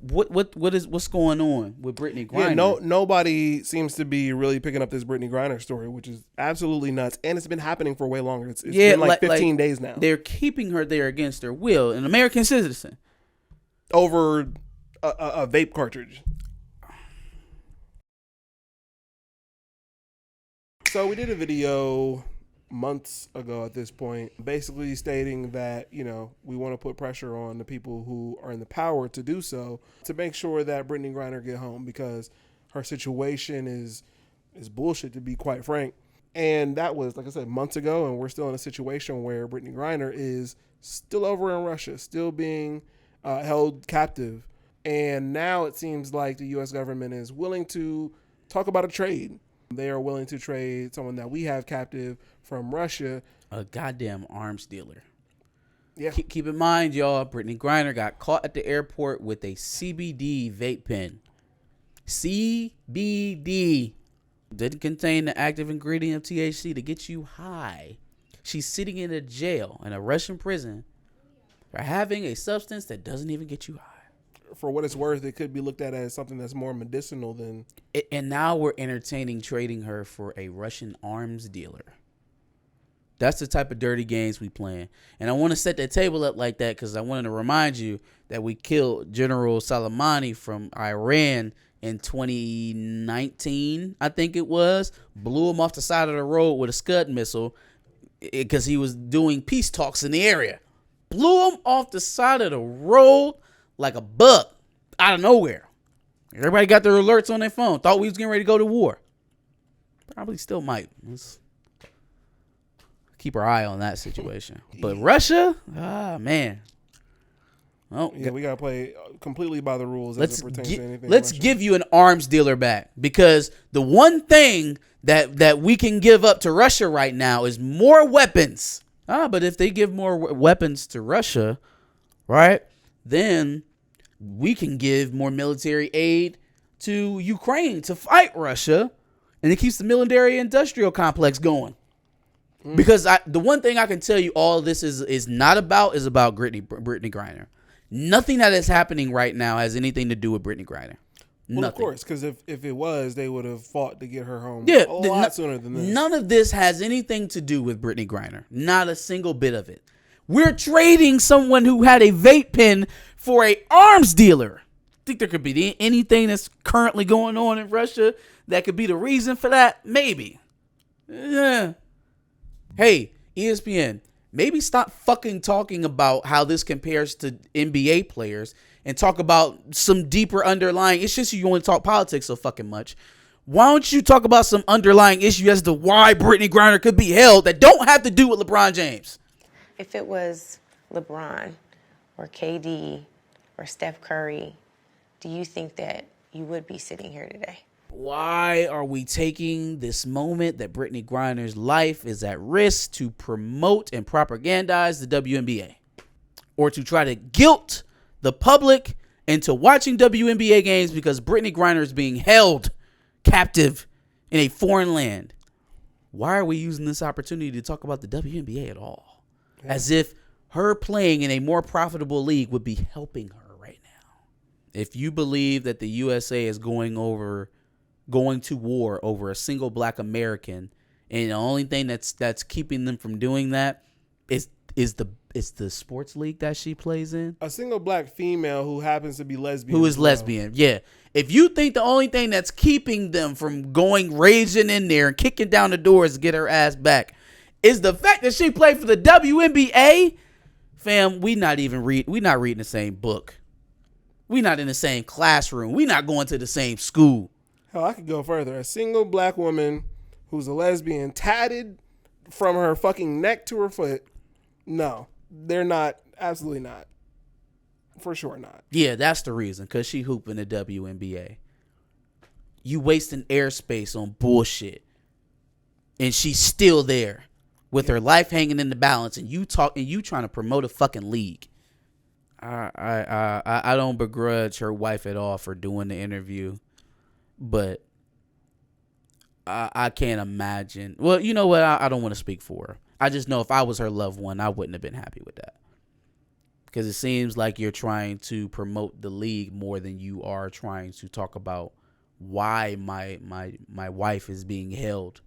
what's going on with Brittney Griner? Yeah, nobody seems to be really picking up this Brittney Griner story, which is absolutely nuts, and it's been happening for way longer. It's been like 15 days now. They're keeping her there against her will, an American citizen, over a vape cartridge. So we did a video months ago at this point, basically stating that, we want to put pressure on the people who are in the power to do so, to make sure that Brittney Griner get home, because her situation is bullshit, to be quite frank. And that was, like I said, months ago, and we're still in a situation where Brittney Griner is still over in Russia, still being held captive. And now it seems like the U.S. government is willing to talk about a trade. They are willing to trade someone that we have captive from Russia. A goddamn arms dealer. Yeah. Keep in mind, y'all, Brittney Griner got caught at the airport with a CBD vape pen. CBD. Didn't contain the active ingredient of THC to get you high. She's sitting in a jail, in a Russian prison, for having a substance that doesn't even get you high. For what it's worth, it could be looked at as something that's more medicinal than... And now we're entertaining trading her for a Russian arms dealer. That's the type of dirty games we playing. And I want to set that table up like that because I wanted to remind you that we killed General Soleimani from Iran in 2019, I think it was. Blew him off the side of the road with a Scud missile because he was doing peace talks in the area. Blew him off the side of the road like a bug out of nowhere. Everybody got their alerts on their phone. Thought we was getting ready to go to war. Probably still might. Let's keep our eye on that situation. But Russia, man. Oh, yeah, we got to play completely by the rules as it pertains to anything. Let's give you an arms dealer back, because the one thing that we can give up to Russia right now is more weapons. But if they give more weapons to Russia, right, then we can give more military aid to Ukraine to fight Russia, and it keeps the military industrial complex going. Because the one thing I can tell you all of this is not about is about Brittney Griner. Nothing that is happening right now has anything to do with Brittney Griner. Well, Nothing. Of course, because if it was, they would have fought to get her home a lot sooner than this. None of this has anything to do with Brittney Griner. Not a single bit of it. We're trading someone who had a vape pen for a arms dealer. Think there could be anything that's currently going on in Russia that could be the reason for that? Maybe. Yeah. Hey, ESPN, maybe stop fucking talking about how this compares to NBA players and talk about some deeper underlying. It's just you only talk politics so fucking much. Why don't you talk about some underlying issue as to why Brittney Griner could be held that don't have to do with LeBron James? If it was LeBron or KD or Steph Curry, do you think that you would be sitting here today? Why are we taking this moment that Brittney Griner's life is at risk to promote and propagandize the WNBA? Or to try to guilt the public into watching WNBA games because Brittney Griner is being held captive in a foreign land? Why are we using this opportunity to talk about the WNBA at all? Yeah. As if her playing in a more profitable league would be helping her right now. If you believe that the USA is going to war over a single black American, and the only thing that's keeping them from doing that is the sports league that she plays in. A single black female who happens to be lesbian. Who is lesbian, yeah. If you think the only thing that's keeping them from going raging in there and kicking down the doors to get her ass back is the fact that she played for the WNBA, fam, we not reading the same book. We not in the same classroom. We not going to the same school. Hell, I could go further. A single black woman who's a lesbian, tatted from her fucking neck to her foot. No, they're not. Absolutely not. For sure not. Yeah, that's the reason. Because she hooping the WNBA. You wasting airspace on bullshit. And she's still there with her life hanging in the balance. And you trying to promote a fucking league. I don't begrudge her wife at all for doing the interview. But I can't imagine. Well, you know what? I don't want to speak for her. I just know if I was her loved one, I wouldn't have been happy with that. Because it seems like you're trying to promote the league more than you are trying to talk about why my wife is being held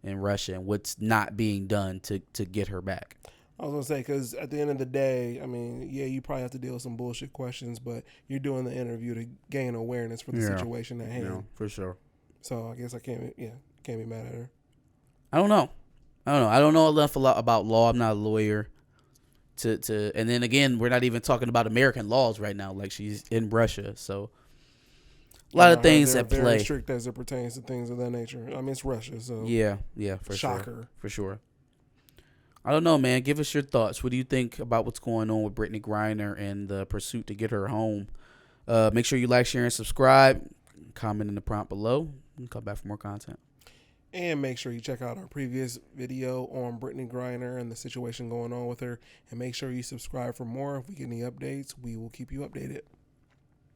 in Russia and what's not being done to get her back. I was going to say, because at the end of the day, I mean, yeah, you probably have to deal with some bullshit questions, but you're doing the interview to gain awareness for the situation at hand. Yeah, for sure. So I guess I can't be mad at her. I don't know. I don't know enough about law. I'm not a lawyer. And then again, we're not even talking about American laws right now. Like, she's in Russia, so a lot of things at very play. Strict as it pertains to things of that nature. I mean, it's Russia, so Yeah, for shocker. Sure. For sure. I don't know, man. Give us your thoughts. What do you think about what's going on with Brittney Griner and the pursuit to get her home? Make sure you like, share, and subscribe. Comment in the prompt below. And come back for more content. And make sure you check out our previous video on Brittney Griner and the situation going on with her. And make sure you subscribe for more. If we get any updates, we will keep you updated.